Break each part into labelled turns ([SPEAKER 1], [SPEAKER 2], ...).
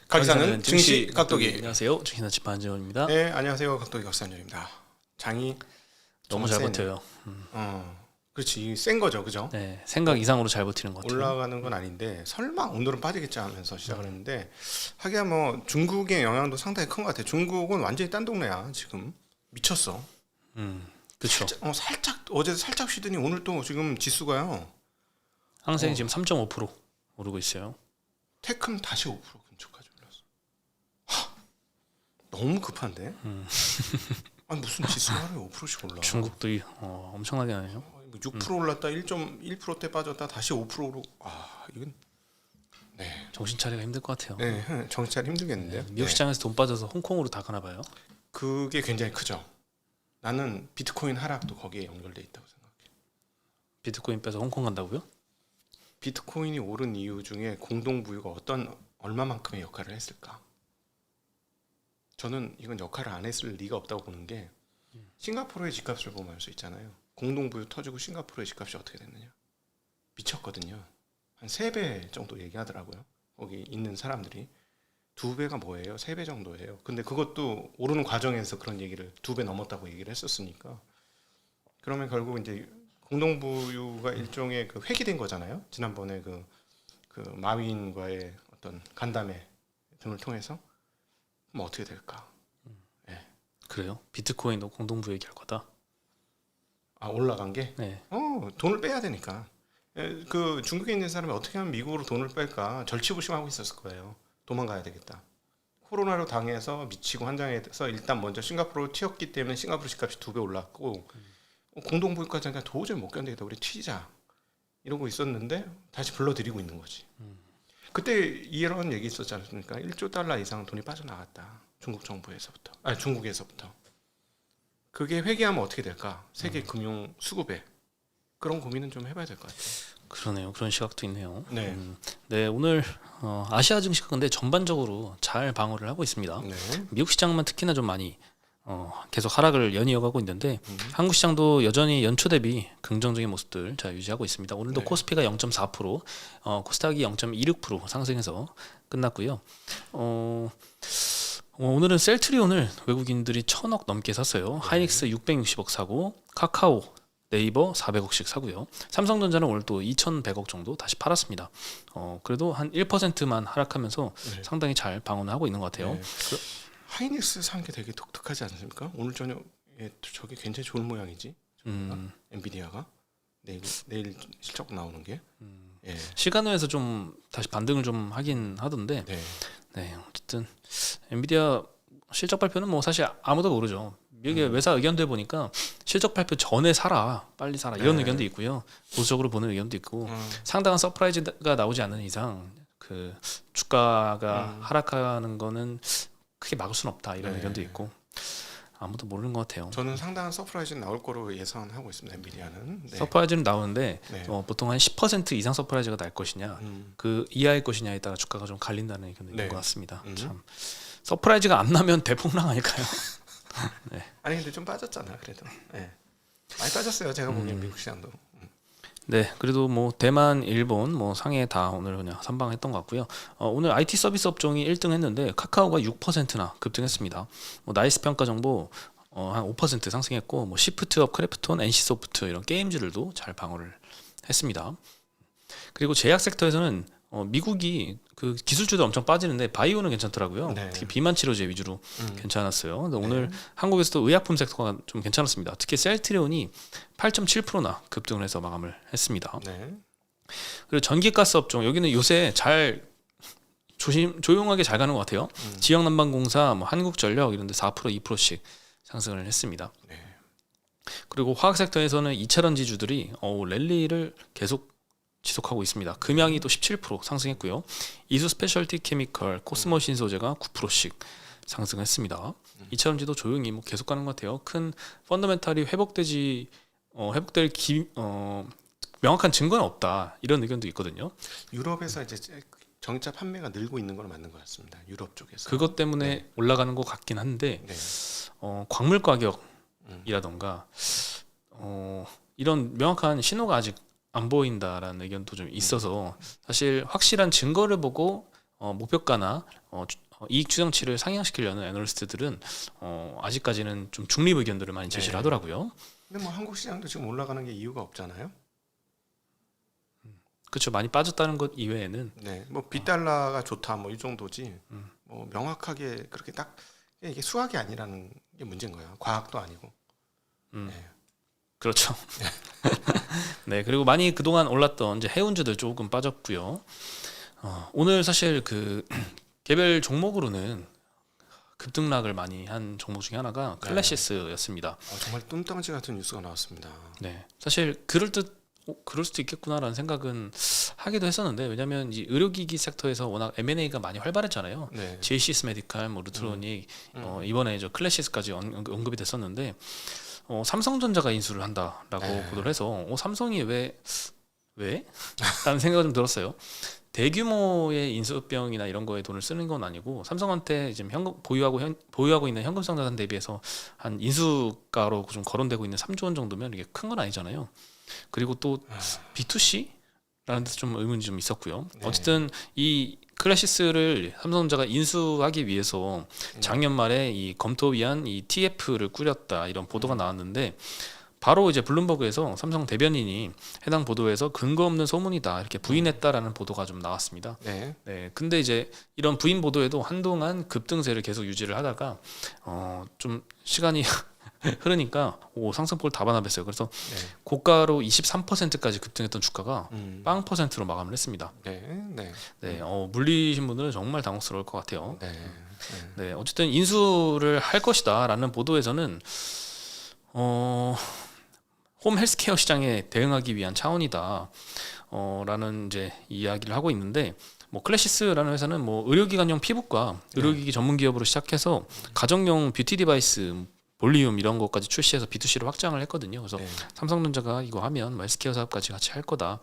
[SPEAKER 1] 가기사는 증시 각도기.
[SPEAKER 2] 안녕하세요. 증시나 집안지원입니다.
[SPEAKER 1] 네, 안녕하세요. 각도기 각산열입니다. 장이
[SPEAKER 2] 너무 잘 버텨요.
[SPEAKER 1] 그렇지. 센 거죠, 그죠?
[SPEAKER 2] 네, 생각 이상으로 잘 버티는 것 같아요.
[SPEAKER 1] 올라가는 건 아닌데 설마 오늘은 빠지겠지 하면서 시작을 했는데 하기야 뭐 중국의 영향도 상당히 큰 것 같아요. 중국은 완전히 딴 동네야 지금. 미쳤어.
[SPEAKER 2] 그렇죠.
[SPEAKER 1] 살짝 어제 살짝 쉬더니 오늘 또 지금 지수가요.
[SPEAKER 2] 항생이 지금 3.5% 오르고 있어요.
[SPEAKER 1] 테크는 다시 5% 근처까지 올랐어. 너무 급한데? 아니 무슨 지수가 하루에 5%씩 올라?
[SPEAKER 2] 중국도 엄청나게 하네요.
[SPEAKER 1] 6% 올랐다 1.1%대 빠졌다 다시 5%로 이건 네.
[SPEAKER 2] 정신 차리기가 힘들 것 같아요.
[SPEAKER 1] 네, 정신 차리 힘들겠는데요.
[SPEAKER 2] 미국 시장에서 돈 빠져서 홍콩으로 다 가나 봐요.
[SPEAKER 1] 그게 굉장히 크죠. 나는 비트코인 하락도 거기에 연결돼 있다고 생각해.
[SPEAKER 2] 비트코인 빼서 홍콩 간다고요?
[SPEAKER 1] 비트코인이 오른 이유 중에 공동부유가 얼마만큼의 역할을 했을까? 저는 이건 역할을 안 했을 리가 없다고 보는 게 싱가포르의 집값을 보면 알 수 있잖아요. 공동부유 터지고 싱가포르의 집값이 어떻게 됐느냐? 미쳤거든요. 한 3배 정도 얘기하더라고요. 거기 있는 사람들이. 2배가 뭐예요? 3배 정도예요. 근데 그것도 오르는 과정에서 그런 얘기를 2배 넘었다고 얘기를 했었으니까. 그러면 결국 이제 공동부유가 일종의 그 회귀된 거잖아요. 지난번에 그 마윈과의 어떤 간담회 등을 통해서. 그럼 어떻게 될까? 네.
[SPEAKER 2] 그래요? 비트코인도 공동부유의 결과다.
[SPEAKER 1] 올라간 게?
[SPEAKER 2] 네.
[SPEAKER 1] 돈을 빼야 되니까. 그 중국에 있는 사람이 어떻게 하면 미국으로 돈을 뺄까 절치부심하고 있었을 거예요. 도망가야 되겠다. 코로나로 당해서 미치고 환장해서 일단 먼저 싱가포르로 튀었기 때문에 싱가포르 집값이 2배 올랐고 공동부유까지 하니까 도저히 못 견디겠다. 우리 튀자. 이러고 있었는데 다시 불러들이고 있는 거지. 그때 이런 얘기 있었지 않습니까? 1조 달러 이상 돈이 빠져나갔다. 중국 정부에서부터. 중국에서부터. 그게 회귀하면 어떻게 될까? 세계 금융 수급에. 그런 고민은 좀 해봐야 될 것 같아요.
[SPEAKER 2] 그러네요. 그런 시각도 있네요.
[SPEAKER 1] 네.
[SPEAKER 2] 네, 오늘 아시아 증시가 근데 전반적으로 잘 방어를 하고 있습니다.
[SPEAKER 1] 네.
[SPEAKER 2] 미국 시장만 특히나 좀 많이 계속 하락을 연이어가고 있는데 한국 시장도 여전히 연초 대비 긍정적인 모습들 잘 유지하고 있습니다. 오늘도
[SPEAKER 1] 네.
[SPEAKER 2] 코스피가 0.4%, 코스닥이 0.26% 상승해서 끝났고요. 오늘은 셀트리온을 외국인들이 1,000억 넘게 샀어요. 하이닉스 660억 사고 카카오, 네이버 400억씩 사고요. 삼성전자는 오늘 또 2,100억 정도 다시 팔았습니다. 그래도 한 1%만 하락하면서
[SPEAKER 1] 네.
[SPEAKER 2] 상당히 잘 방어는 하고 있는 것 같아요.
[SPEAKER 1] 네. 하이닉스 산 게 되게 독특하지 않습니까? 오늘 저녁에 저게 굉장히 좋은 모양이지. 엔비디아가 내일 실적 나오는 게. 예.
[SPEAKER 2] 시간외에서 좀 다시 반등을 좀 하긴 하던데,
[SPEAKER 1] 네.
[SPEAKER 2] 네, 어쨌든 엔비디아 실적 발표는 뭐 사실 아무도 모르죠. 미국의 외사 의견들 보니까 실적 발표 전에 빨리 사라 이런
[SPEAKER 1] 네.
[SPEAKER 2] 의견도 있고요. 보수적으로 보는 의견도 있고 상당한 서프라이즈가 나오지 않는 이상 그 주가가 하락하는 거는 크게 막을 수는 없다 이런
[SPEAKER 1] 네.
[SPEAKER 2] 의견도 있고 아무도 모르는 것 같아요.
[SPEAKER 1] 저는 상당한 서프라이즈는 나올 거로 예상하고 있습니다. 엔비디아는. 네.
[SPEAKER 2] 서프라이즈는 나오는데
[SPEAKER 1] 네.
[SPEAKER 2] 보통 한 10% 이상 서프라이즈가 날 것이냐 그 이하일 것이냐에 따라 주가가 좀 갈린다는 의견이 있는
[SPEAKER 1] 네.
[SPEAKER 2] 것 같습니다. 참 서프라이즈가 안 나면 대폭락 아닐까요? 네.
[SPEAKER 1] 아니 근데 좀 빠졌잖아 그래도. 네. 많이 빠졌어요. 제가 보기엔 미국 시장도.
[SPEAKER 2] 네, 그래도 뭐 대만, 일본, 뭐 상해 다 오늘 그냥 선방했던 것 같고요. 오늘 IT 서비스 업종이 1등 했는데 카카오가 6%나 급등했습니다. 뭐 나이스 평가 정보 한 5% 상승했고 뭐 시프트업, 크래프톤, NC소프트 이런 게임주들도 잘 방어를 했습니다. 그리고 제약 섹터에서는 미국이 그 기술주도 엄청 빠지는데 바이오는 괜찮더라고요.
[SPEAKER 1] 네.
[SPEAKER 2] 특히 비만 치료제 위주로 괜찮았어요. 근데 오늘 한국에서도 의약품 섹터가 좀 괜찮았습니다. 특히 셀트리온이 8.7%나 급등을 해서 마감을 했습니다.
[SPEAKER 1] 네.
[SPEAKER 2] 그리고 전기가스 업종 여기는 요새 잘 조용하게 잘 가는 것 같아요. 지역난방공사, 뭐 한국전력 이런 데 4%, 2%씩 상승을 했습니다.
[SPEAKER 1] 네.
[SPEAKER 2] 그리고 화학 섹터에서는 2차전지주들이 랠리를 계속 지속하고 있습니다. 금양이 또 17% 상승했고요. 이수 스페셜티 케미컬, 코스모 신소재가 9%씩 상승했습니다. 2차전지도 조용히 뭐 계속 가는 것 같아요. 큰 펀더멘탈이 회복될 명확한 증거는 없다 이런 의견도 있거든요.
[SPEAKER 1] 유럽에서 이제 전기차 판매가 늘고 있는 건 맞는 것 같습니다. 유럽 쪽에서.
[SPEAKER 2] 그것 때문에 올라가는 것 같긴 한데
[SPEAKER 1] 네.
[SPEAKER 2] 광물 가격이라던가 이런 명확한 신호가 아직 안 보인다라는 의견도 좀 있어서 사실 확실한 증거를 보고 목표가나 이익 추정치를 상향시키려는 애널리스트들은 아직까지는 좀 중립 의견들을 많이 제시를
[SPEAKER 1] 네.
[SPEAKER 2] 하더라고요.
[SPEAKER 1] 근데 뭐 한국 시장도 지금 올라가는 게 이유가 없잖아요.
[SPEAKER 2] 그렇죠. 많이 빠졌다는 것 이외에는
[SPEAKER 1] 네, 뭐 비달러가 좋다 뭐 이 정도지. 뭐 명확하게 그렇게 딱 이게 수학이 아니라는 게 문제인 거예요. 과학도 아니고. 네.
[SPEAKER 2] 그렇죠. 네, 그리고 많이 그동안 올랐던 이제 해운주들 조금 빠졌고요. 오늘 사실 그 개별 종목으로는 급등락을 많이 한 종목 중에 하나가
[SPEAKER 1] 네.
[SPEAKER 2] 클래시스였습니다.
[SPEAKER 1] 정말 뚱딴지 같은 뉴스가 나왔습니다.
[SPEAKER 2] 네, 사실 그럴 수도 있겠구나라는 생각은 하기도 했었는데 왜냐하면 이 의료기기 섹터에서 워낙 M&A가 많이 활발했잖아요.
[SPEAKER 1] 네.
[SPEAKER 2] 제이시스 메디칼, 뭐 루트로닉, 이번에 저 클래시스까지 언급이 됐었는데 삼성전자가 인수를 한다라고
[SPEAKER 1] 네.
[SPEAKER 2] 보도를 해서 삼성이 왜? 라는 생각이 좀 들었어요. 대규모의 인수병이나 이런 거에 돈을 쓰는 건 아니고 삼성한테 지금 보유하고 있는 현금성 자산 대비해서 한 인수가로 좀 거론되고 있는 3조 원 정도면 이게 큰 건 아니잖아요. 그리고 또 B2C라는 데서 좀 의문이 좀 있었고요.
[SPEAKER 1] 네.
[SPEAKER 2] 어쨌든 이 클래시스를 삼성전자가 인수하기 위해서 작년 말에 이 검토위한 이 TF를 꾸렸다 이런 보도가 나왔는데 바로 이제 블룸버그에서 삼성 대변인이 해당 보도에서 근거 없는 소문이다 이렇게 부인했다라는 보도가 좀 나왔습니다.
[SPEAKER 1] 네.
[SPEAKER 2] 네, 근데 이제 이런 부인 보도에도 한동안 급등세를 계속 유지를 하다가 좀 시간이 흐르니까 상승폭을 다 반납했어요. 그래서
[SPEAKER 1] 네.
[SPEAKER 2] 고가로 23%까지 급등했던 주가가
[SPEAKER 1] 음.
[SPEAKER 2] 0%로 마감을 했습니다.
[SPEAKER 1] 네. 네.
[SPEAKER 2] 네, 물리신 분들은 정말 당혹스러울 것 같아요.
[SPEAKER 1] 네.
[SPEAKER 2] 네, 어쨌든 인수를 할 것이다라는 보도에서는 홈 헬스케어 시장에 대응하기 위한 차원이다. 라는 이제 이야기를 하고 있는데 뭐 클래시스라는 회사는 뭐 의료기관용 피부과 의료기기 전문 기업으로 시작해서 가정용 뷰티 디바이스 볼리움 이런 것까지 출시해서 B2C로 확장을 했거든요. 그래서
[SPEAKER 1] 네.
[SPEAKER 2] 삼성전자가 이거 하면 뭐 헬스케어 사업까지 같이 할 거다.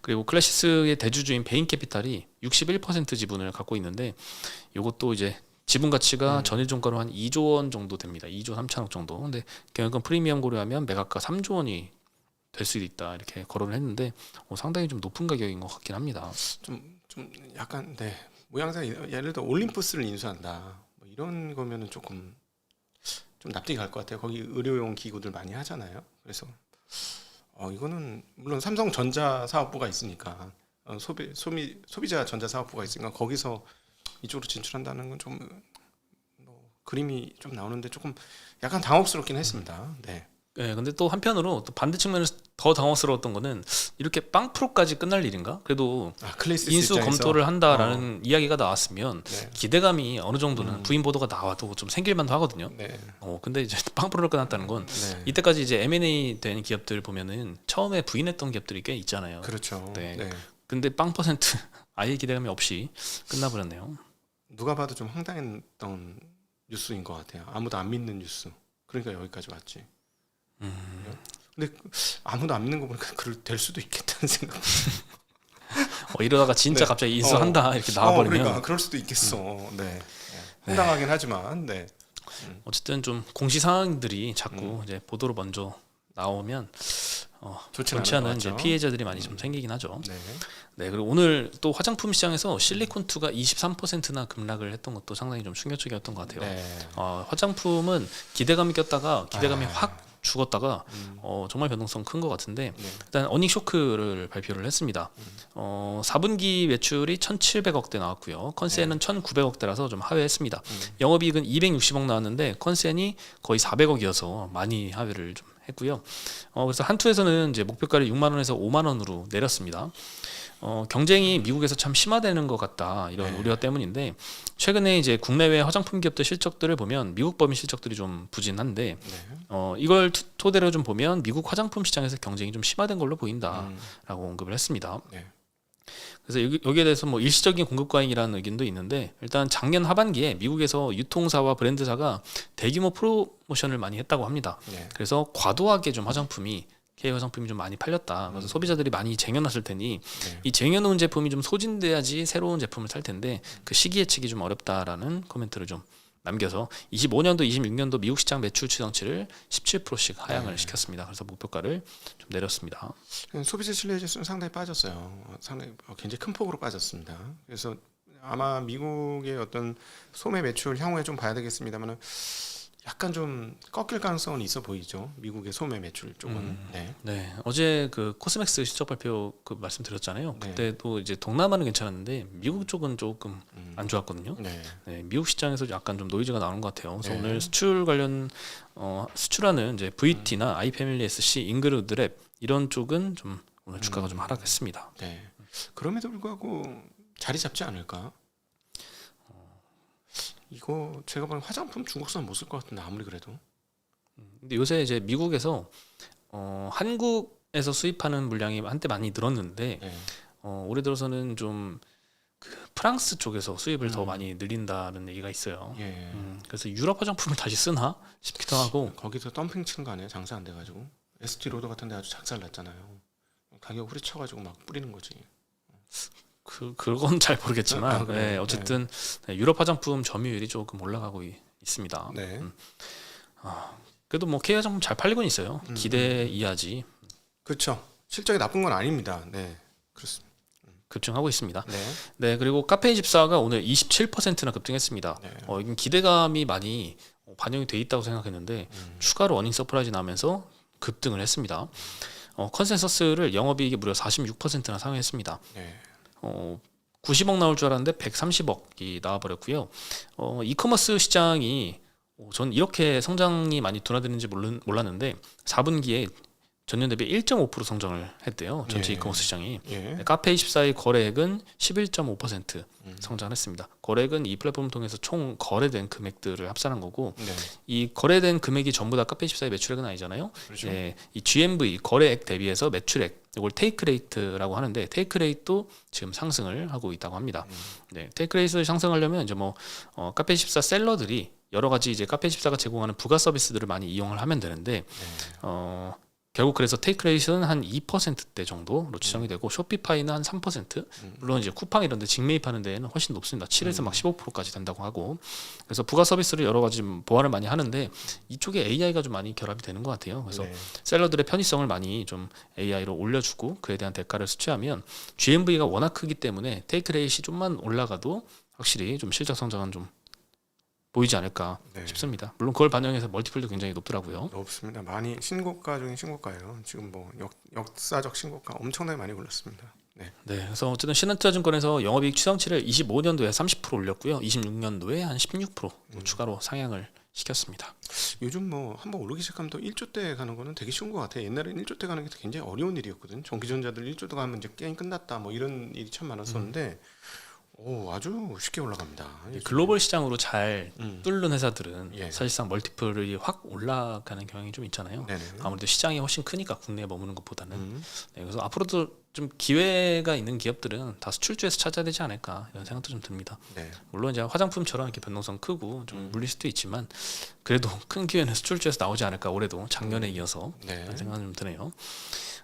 [SPEAKER 2] 그리고 클래시스의 대주주인 베인캐피탈이 61% 지분을 갖고 있는데 이것도 이제 지분 가치가 전일 종가로 한 2조 원 정도 됩니다. 2조 3천억 정도. 근데 경영권 프리미엄 고려하면 매각가 3조 원이 될 수도 있다. 이렇게 거론을 했는데 상당히 좀 높은 가격인 것 같긴 합니다.
[SPEAKER 1] 좀 약간 네. 모양새가 예를 들어 올림푸스를 인수한다. 뭐 이런 거면은 조금 좀 납득이 갈 것 같아요. 거기 의료용 기구들 많이 하잖아요. 그래서 이거는 물론 삼성전자 사업부가 있으니까 소비자 전자 사업부가 있으니까 거기서 이쪽으로 진출한다는 건 좀 그림이 좀 나오는데 조금 약간 당혹스럽긴 했습니다. 네.
[SPEAKER 2] 네, 근데 또 한편으로 또 반대 측면에서 더 당황스러웠던 거는 이렇게 빵 프로까지 끝날 일인가? 그래도
[SPEAKER 1] 클래시스
[SPEAKER 2] 인수
[SPEAKER 1] 입장에서?
[SPEAKER 2] 검토를 한다라는 이야기가 나왔으면
[SPEAKER 1] 네.
[SPEAKER 2] 기대감이 어느 정도는 부인 보도가 나와도 좀 생길 만도 하거든요.
[SPEAKER 1] 네.
[SPEAKER 2] 근데 이제 빵 프로를 끝났다는 건
[SPEAKER 1] 네.
[SPEAKER 2] 이때까지 이제 M&A 된 기업들 보면은 처음에 부인했던 기업들이 꽤 있잖아요.
[SPEAKER 1] 그렇죠.
[SPEAKER 2] 네.
[SPEAKER 1] 네.
[SPEAKER 2] 근데 빵 퍼센트 아예 기대감이 없이 끝나버렸네요.
[SPEAKER 1] 누가 봐도 좀 황당했던 뉴스인 것 같아요. 아무도 안 믿는 뉴스. 그러니까 여기까지 왔지. 근데 아무도 안 믿는 거 보니까 될 수도 있겠다는 생각.
[SPEAKER 2] 이러다가 진짜
[SPEAKER 1] 네.
[SPEAKER 2] 갑자기 인수한다 이렇게 나와버리면
[SPEAKER 1] 그러니까 그럴 수도 있겠어. 네. 황당하긴 하지만 네.
[SPEAKER 2] 어쨌든 좀 공시 상황들이 자꾸 이제 보도로 먼저 나오면
[SPEAKER 1] 좋지는
[SPEAKER 2] 좋지
[SPEAKER 1] 않을
[SPEAKER 2] 않은
[SPEAKER 1] 것
[SPEAKER 2] 이제
[SPEAKER 1] 같죠.
[SPEAKER 2] 피해자들이 많이 좀 생기긴 하죠.
[SPEAKER 1] 네.
[SPEAKER 2] 네, 그리고 오늘 또 화장품 시장에서 실리콘2가 23%나 급락을 했던 것도 상당히 좀 충격적이었던 것 같아요.
[SPEAKER 1] 네.
[SPEAKER 2] 화장품은 기대감이 꼈다가 기대감이 확 죽었다가 정말 변동성 큰 것 같은데
[SPEAKER 1] 네.
[SPEAKER 2] 일단 어닝 쇼크를 발표를 했습니다. 4분기 매출이 1,700억대 나왔고요. 컨센은 1,900억대라서 좀 하회했습니다. 영업이익은 260억 나왔는데 컨센이 거의 400억이어서 많이 하회를 좀 했고요. 그래서 한투에서는 이제 목표가를 6만 원에서 5만 원으로 내렸습니다. 경쟁이 미국에서 참 심화되는 것 같다 이런 우려 때문인데 최근에 이제 국내외 화장품 기업들 실적들을 보면 미국 법인 실적들이 좀 부진한데 이걸 토대로 좀 보면 미국 화장품 시장에서 경쟁이 좀 심화된 걸로 보인다라고 언급을 했습니다.
[SPEAKER 1] 네.
[SPEAKER 2] 그래서 여기에 대해서 뭐 일시적인 공급 과잉이라는 의견도 있는데 일단 작년 하반기에 미국에서 유통사와 브랜드사가 대규모 프로모션을 많이 했다고 합니다.
[SPEAKER 1] 네.
[SPEAKER 2] 그래서 과도하게 좀 K 화장품이 좀 많이 팔렸다. 그래서 소비자들이 많이 쟁여놨을 테니 이 쟁여놓은 제품이 좀 소진돼야지 새로운 제품을 살 텐데 그 시기 예측이 좀 어렵다라는 코멘트를 좀 남겨서 25년도, 26년도 미국 시장 매출 추정치를 17%씩 하향을 시켰습니다. 그래서 목표가를 좀 내렸습니다.
[SPEAKER 1] 소비자 신뢰 지수는 상당히 빠졌어요. 상당히 굉장히 큰 폭으로 빠졌습니다. 그래서 아마 미국의 어떤 소매 매출 향후에 좀 봐야 되겠습니다만은 약간 좀 꺾일 가능성은 있어 보이죠. 미국의 소매 매출 쪽은. 네.
[SPEAKER 2] 네, 어제 그 코스맥스 실적 발표 그 말씀드렸잖아요.
[SPEAKER 1] 네.
[SPEAKER 2] 그때도 이제 동남아는 괜찮았는데 미국 쪽은 조금 안 좋았거든요.
[SPEAKER 1] 네.
[SPEAKER 2] 네, 미국 시장에서 약간 좀 노이즈가 나오는 것 같아요. 그래서
[SPEAKER 1] 네.
[SPEAKER 2] 오늘 수출 관련 수출하는 이제 VT나 아이패밀리 SC, 잉그루드랩 이런 쪽은 좀 오늘 주가가 좀 하락했습니다.
[SPEAKER 1] 네. 그럼에도 불구하고 자리 잡지 않을까? 이거 제가 보는 화장품 중국산 못 쓸 것 같은데 아무리 그래도.
[SPEAKER 2] 근데 요새 이제 미국에서 한국에서 수입하는 물량이 한때 많이 늘었는데
[SPEAKER 1] 네.
[SPEAKER 2] 올해 들어서는 좀 그 프랑스 쪽에서 수입을 더 많이 늘린다는 얘기가 있어요.
[SPEAKER 1] 예.
[SPEAKER 2] 그래서 유럽 화장품을 다시 쓰나 싶기도 하고.
[SPEAKER 1] 거기서 덤핑 치는 거 아니에요? 장사 안 돼가지고 ST 로더 같은 데 아주 작살 났잖아요. 가격 후려쳐가지고 막 뿌리는 거지.
[SPEAKER 2] 그건 잘 모르겠지만
[SPEAKER 1] 아, 그래요?
[SPEAKER 2] 네, 어쨌든 네, 유럽 화장품 점유율이 조금 올라가고 있습니다.
[SPEAKER 1] 네.
[SPEAKER 2] 그래도 뭐 K 화장품 잘 팔리곤 있어요. 기대 이하지
[SPEAKER 1] 그렇죠. 실적이 나쁜 건 아닙니다. 네. 그렇습니다.
[SPEAKER 2] 급증하고 있습니다.
[SPEAKER 1] 네.
[SPEAKER 2] 네, 그리고 카페24가 오늘 27%나 급등했습니다.
[SPEAKER 1] 네.
[SPEAKER 2] 이건 기대감이 많이 반영이 돼 있다고 생각했는데 추가로 어닝 서프라이즈 나면서 급등을 했습니다. 컨센서스를 영업이익이 무려 46%나 상회했습니다.
[SPEAKER 1] 네.
[SPEAKER 2] 90억 나올 줄 알았는데 130억이 나와버렸고요. 이커머스 시장이 전 이렇게 성장이 많이 둔화되는지 몰랐는데 4분기에 전년 대비 1.5% 성장을 했대요. 전체
[SPEAKER 1] 예.
[SPEAKER 2] 이커머스 시장이.
[SPEAKER 1] 예.
[SPEAKER 2] 카페24의 거래액은 11.5% 성장했습니다. 거래액은 이 플랫폼을 통해서 총 거래된 금액들을 합산한 거고
[SPEAKER 1] 네.
[SPEAKER 2] 이 거래된 금액이 전부 다 카페24의 매출액은 아니잖아요.
[SPEAKER 1] 그렇죠.
[SPEAKER 2] 네, 이 GMV 거래액 대비해서 매출액 이걸 테이크 레이트라고 하는데 테이크 레이트도 지금 상승을 하고 있다고 합니다. 네, 테이크 레이트를 상승하려면 이제 뭐 카페24 셀러들이 여러 가지 이제 카페24가 제공하는 부가 서비스들을 많이 이용을 하면 되는데 결국 그래서 테이크 레이트는 한 2%대 정도로 추정이 되고 쇼피파이는 한 3%. 물론 이제 쿠팡 이런 데 직매입하는 데에는 훨씬 높습니다. 7에서 막 15%까지 된다고 하고. 그래서 부가 서비스를 여러 가지 좀 보완을 많이 하는데 이쪽에 AI가 좀 많이 결합이 되는 것 같아요. 그래서
[SPEAKER 1] 네.
[SPEAKER 2] 셀러들의 편의성을 많이 좀 AI로 올려주고 그에 대한 대가를 수취하면 GMV가 워낙 크기 때문에 테이크 레이트이 좀만 올라가도 확실히 좀 실적 성장은 좀 보이지 않을까
[SPEAKER 1] 네.
[SPEAKER 2] 싶습니다. 물론 그걸 반영해서 멀티플도 굉장히 높더라고요.
[SPEAKER 1] 높습니다. 많이 신고가 중에 신고가예요. 지금 뭐 역사적 신고가 엄청나게 많이 올랐습니다. 네.
[SPEAKER 2] 네, 그래서 어쨌든 신한투자증권에서 영업이익 추정치를 25년도에 30% 올렸고요, 26년도에 한 16% 추가로 상향을 시켰습니다.
[SPEAKER 1] 요즘 뭐 한번 오르기 시작하면 또 1조대 가는 거는 되게 쉬운 것 같아요. 옛날에는 1조대 가는 게 굉장히 어려운 일이었거든. 전기전자들 1조대 가면 이제 게임 끝났다 뭐 이런 일이 참 많았었는데 아주 쉽게 올라갑니다.
[SPEAKER 2] 글로벌 시장으로 잘 뚫는 회사들은
[SPEAKER 1] 예.
[SPEAKER 2] 사실상 멀티플이 확 올라가는 경향이 좀 있잖아요.
[SPEAKER 1] 네네.
[SPEAKER 2] 아무래도 시장이 훨씬 크니까 국내에 머무는 것보다는.
[SPEAKER 1] 음.
[SPEAKER 2] 네, 그래서 앞으로도 좀 기회가 있는 기업들은 다 수출주에서 찾아야 되지 않을까 이런 생각도 좀 듭니다.
[SPEAKER 1] 네.
[SPEAKER 2] 물론 이제 화장품처럼 이렇게 변동성 크고 좀 물릴 수도 있지만 그래도 큰 기회는 수출주에서 나오지 않을까 올해도 작년에 이어서
[SPEAKER 1] 네.
[SPEAKER 2] 그런 생각은 좀 드네요.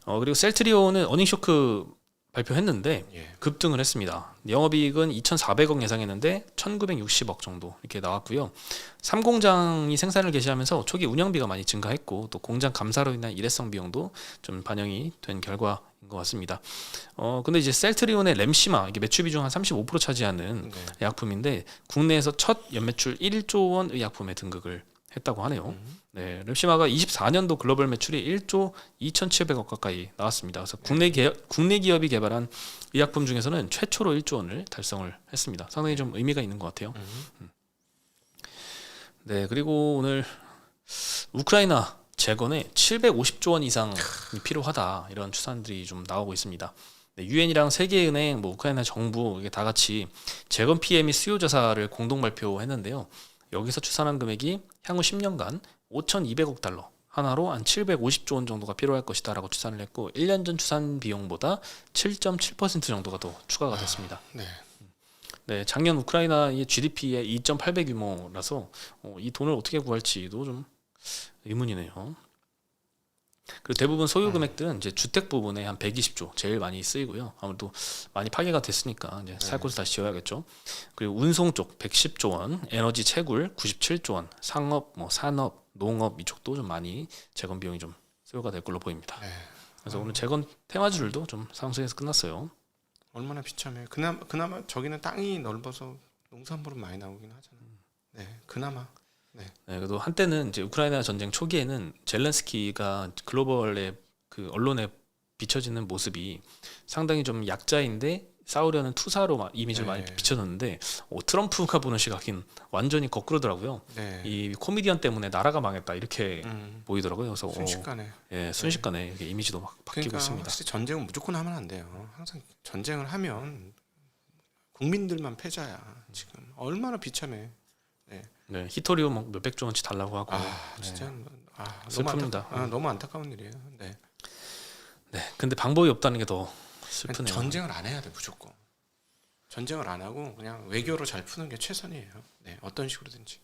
[SPEAKER 2] 그리고 셀트리온은 어닝쇼크 발표했는데
[SPEAKER 1] 예.
[SPEAKER 2] 급등을 했습니다. 영업이익은 2,400억 예상했는데 1,960억 정도 이렇게 나왔고요. 3공장이 생산을 개시하면서 초기 운영비가 많이 증가했고 또 공장 감사로 인한 일회성 비용도 좀 반영이 된 결과인 것 같습니다. 근데 이제 셀트리온의 램시마 이게 매출 비중 한 35% 차지하는
[SPEAKER 1] 네.
[SPEAKER 2] 의약품인데 국내에서 첫 연매출 1조 원 의약품에 등극을 했다고 하네요. 네, 랩시마가 24년도 글로벌 매출이 1조 2,700억 가까이 나왔습니다. 그래서 국내 기업이 개발한 의약품 중에서는 최초로 1조 원을 달성을 했습니다. 상당히 좀 의미가 있는 것 같아요. 네, 그리고 오늘 우크라이나 재건에 750조 원 이상이 필요하다 이런 추산들이 좀 나오고 있습니다. 유엔이랑 세계은행, 뭐 우크라이나 정부 이게 다 같이 재건 피해 및 수요 조사를 공동 발표했는데요. 여기서 추산한 금액이 향후 10년간 5,200억 달러 하나로 한 750조 원 정도가 필요할 것이다라고 추산을 했고 1년 전 추산 비용보다 7.7% 정도가 더 추가가 됐습니다.
[SPEAKER 1] 네.
[SPEAKER 2] 네, 작년 우크라이나의 GDP의 2.8배 규모라서 이 돈을 어떻게 구할지도 좀 의문이네요. 그리고 대부분 소요 금액들은 이제 주택 부분에 한 120조 제일 많이 쓰이고요. 아무래도 많이 파괴가 됐으니까 이제 살 곳을 다시 지어야겠죠. 그리고 운송 쪽 110조 원, 에너지 채굴 97조 원, 상업, 뭐 산업, 농업 이쪽도 좀 많이 재건 비용이 좀 소요가 될 걸로 보입니다.
[SPEAKER 1] 네.
[SPEAKER 2] 그래서 오늘 재건 테마주들도 좀 상승해서 끝났어요.
[SPEAKER 1] 얼마나 비참해. 그나마 저기는 땅이 넓어서 농산물은 많이 나오긴 하잖아. 네, 그나마. 네,
[SPEAKER 2] 네, 그래도 한때는 이제 우크라이나 전쟁 초기에는 젤렌스키가 글로벌의 그 언론에 비춰지는 모습이 상당히 좀 약자인데 싸우려는 투사로 이미지를
[SPEAKER 1] 네.
[SPEAKER 2] 많이 비춰졌는데 트럼프가 보는 시각인 완전히 거꾸로더라고요.
[SPEAKER 1] 네.
[SPEAKER 2] 이 코미디언 때문에 나라가 망했다 이렇게
[SPEAKER 1] 음,
[SPEAKER 2] 보이더라고요. 그래서
[SPEAKER 1] 순식간에.
[SPEAKER 2] 예, 순식간에 이렇게 이미지도 막 바뀌고
[SPEAKER 1] 그러니까
[SPEAKER 2] 있습니다.
[SPEAKER 1] 확실히 전쟁은 무조건 하면 안 돼요. 항상 전쟁을 하면 국민들만 패자야. 지금 얼마나 비참해.
[SPEAKER 2] 네, 히토리오 막 몇백조 원치 달라고 하고
[SPEAKER 1] 진짜
[SPEAKER 2] 슬픕니다.
[SPEAKER 1] 너무 안타까운 일이에요. 네.
[SPEAKER 2] 네, 근데 방법이 없다는 게 더
[SPEAKER 1] 그냥
[SPEAKER 2] 슬프네요.
[SPEAKER 1] 전쟁을 안 해야 돼 무조건. 전쟁을 안 하고 그냥 외교로 잘 푸는 게 최선이에요. 네, 어떤 식으로든지.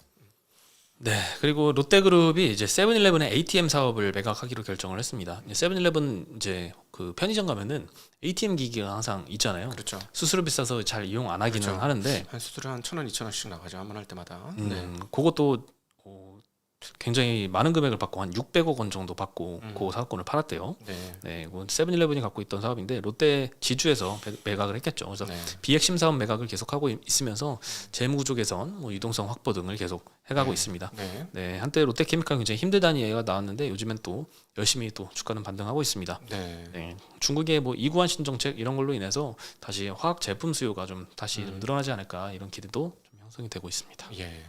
[SPEAKER 2] 네, 그리고 롯데그룹이 이제 세븐일레븐의 ATM 사업을 매각하기로 결정을 했습니다. 세븐일레븐 이제 그 편의점 가면은 ATM 기기가 항상 있잖아요.
[SPEAKER 1] 그렇죠.
[SPEAKER 2] 수수료 비싸서 잘 이용 안 하기는
[SPEAKER 1] 그렇죠.
[SPEAKER 2] 하는데
[SPEAKER 1] 한 수수료 한 1,000원, 2,000원씩 나가죠. 한 번 할 때마다.
[SPEAKER 2] 그것도 굉장히 많은 금액을 받고 한 600억 원 정도 받고 그 사업권을 팔았대요.
[SPEAKER 1] 네.
[SPEAKER 2] 네, 이건 세븐일레븐이 갖고 있던 사업인데 롯데 지주에서 매각을 했겠죠. 그래서
[SPEAKER 1] 네.
[SPEAKER 2] 비핵심 사업 매각을 계속하고 있으면서 재무구조 개선, 뭐 유동성 확보 등을 계속 해가고 있습니다.
[SPEAKER 1] 네.
[SPEAKER 2] 네, 한때 롯데케미칼 굉장히 힘들다는 얘기가 나왔는데 요즘엔 또 열심히 또 주가는 반등하고 있습니다.
[SPEAKER 1] 네.
[SPEAKER 2] 네, 중국의 뭐 이구한 신정책 이런 걸로 인해서 다시 화학 제품 수요가 좀 다시 좀 늘어나지 않을까 이런 기대도 좀 형성이 되고 있습니다.
[SPEAKER 1] 예.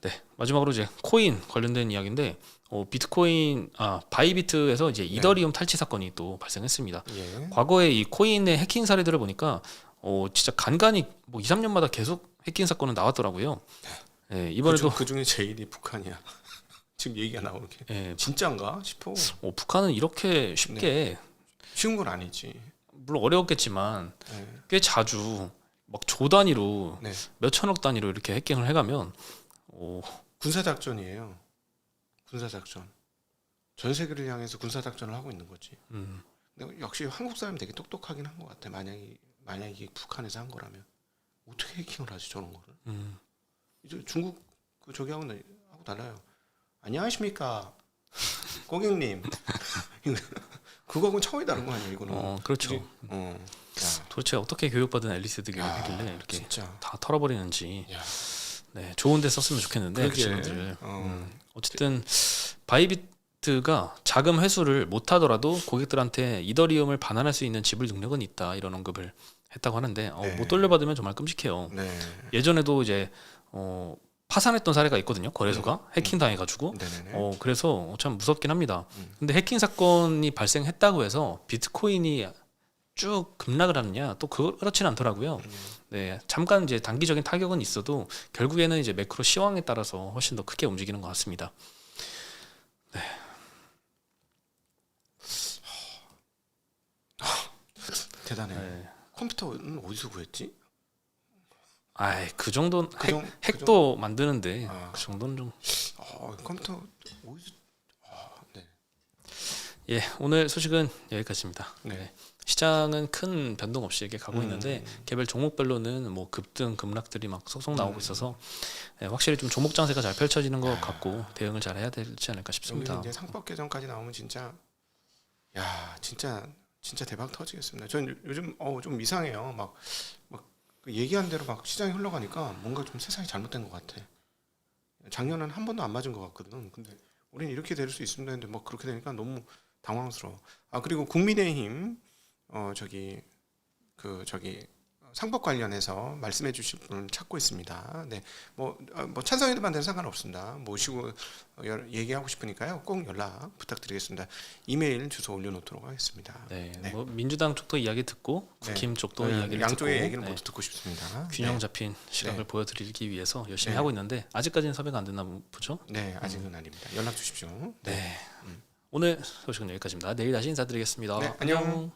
[SPEAKER 2] 네, 마지막으로 이제 코인 관련된 이야기인데 비트코인 바이비트에서 이제 이더리움 탈취 사건이 또 발생했습니다.
[SPEAKER 1] 예.
[SPEAKER 2] 과거에 이 코인의 해킹 사례들을 보니까 진짜 간간히 뭐 2, 3년마다 계속 해킹 사건은 나왔더라고요. 네, 이번에도
[SPEAKER 1] 그 중에 제일이 북한이야. 지금 얘기가 나오게.
[SPEAKER 2] 예,
[SPEAKER 1] 진짜인가 싶어.
[SPEAKER 2] 북한은 이렇게 쉽게
[SPEAKER 1] 쉬운 건 아니지.
[SPEAKER 2] 물론 어려웠겠지만
[SPEAKER 1] 네.
[SPEAKER 2] 꽤 자주 막 조 단위로
[SPEAKER 1] 네.
[SPEAKER 2] 몇 천억 단위로 이렇게 해킹을 해가면
[SPEAKER 1] 군사 작전이에요. 군사 작전. 전 세계를 향해서 군사 작전을 하고 있는 거지. 근데 역시 한국 사람이 되게 똑똑하긴 한 것 같아. 만약에 이게 북한에서 한 거라면 어떻게 해킹을 하지 저런 거를? 이제 중국 그 저기하고 달라요. 안녕하십니까, 고객님. 그거하고는 차원이 다른 거 아니에요, 이거는.
[SPEAKER 2] 그렇죠.
[SPEAKER 1] 야,
[SPEAKER 2] 도대체 어떻게 교육받은 앨리스들이 하길래 이렇게
[SPEAKER 1] 진짜.
[SPEAKER 2] 다 털어버리는지.
[SPEAKER 1] 야.
[SPEAKER 2] 네, 좋은데 썼으면 좋겠는데 그
[SPEAKER 1] 그러게.
[SPEAKER 2] 친구들. 어쨌든 바이비트가 자금 회수를 못하더라도 고객들한테 이더리움을 반환할 수 있는 지불 능력은 있다 이런 언급을 했다고 하는데
[SPEAKER 1] 네.
[SPEAKER 2] 못 돌려받으면 정말 끔찍해요.
[SPEAKER 1] 네.
[SPEAKER 2] 예전에도 이제 파산했던 사례가 있거든요. 거래소가 해킹 당해가지고.
[SPEAKER 1] 네네네.
[SPEAKER 2] 그래서 참 무섭긴 합니다. 근데 해킹 사건이 발생했다고 해서 비트코인이 쭉 급락을 하느냐 또 그렇지는 않더라고요. 네, 잠깐 이제 단기적인 타격은 있어도 결국에는 이제 매크로 시황에 따라서 훨씬 더 크게 움직이는 것 같습니다. 네.
[SPEAKER 1] 대단해.
[SPEAKER 2] 네.
[SPEAKER 1] 컴퓨터는 어디서 구했지?
[SPEAKER 2] 그 정도는
[SPEAKER 1] 그
[SPEAKER 2] 핵도 만드는데
[SPEAKER 1] 아.
[SPEAKER 2] 그 정도는 좀.
[SPEAKER 1] 컴퓨터 어디서? 네.
[SPEAKER 2] 예, 오늘 소식은 여기까지입니다.
[SPEAKER 1] 네.
[SPEAKER 2] 네. 시장은 큰 변동 없이 이렇게 가고 있는데 개별 종목별로는 뭐 급등 급락들이 막 속속 나오고 있어서 확실히 좀 종목 장세가 잘 펼쳐지는 것 같고 대응을 잘 해야 되지 않을까 싶습니다.
[SPEAKER 1] 여기 이제 상법 개정까지 나오면 진짜 진짜 대박 터지겠습니다. 전 요즘 좀 이상해요. 막 얘기한 대로 막 시장이 흘러가니까 뭔가 좀 세상이 잘못된 것 같아. 작년은 한 번도 안 맞은 것 같거든. 근데 우리는 이렇게 될 수 있습니다 했는데 막 그렇게 되니까 너무 당황스러워. 그리고 국민의힘 상법 관련해서 말씀해 주실 분 찾고 있습니다. 네, 뭐 찬성해도만 되는 상관없습니다. 모시고 얘기하고 싶으니까요. 꼭 연락 부탁드리겠습니다. 이메일 주소 올려놓도록 하겠습니다.
[SPEAKER 2] 네, 뭐 민주당 쪽도 이야기 듣고 국힘 쪽도 이야기를
[SPEAKER 1] 양쪽의
[SPEAKER 2] 듣고
[SPEAKER 1] 얘기를 모두 듣고 싶습니다.
[SPEAKER 2] 균형 잡힌 시각을
[SPEAKER 1] 네.
[SPEAKER 2] 보여드리기 위해서 열심히
[SPEAKER 1] 네.
[SPEAKER 2] 하고 있는데 아직까지는 섭외가 안 됐나 보죠?
[SPEAKER 1] 네, 아직은 아닙니다. 연락 주십시오.
[SPEAKER 2] 네. 오늘 소식은 여기까지입니다. 내일 다시 인사드리겠습니다.
[SPEAKER 1] 네, 안녕.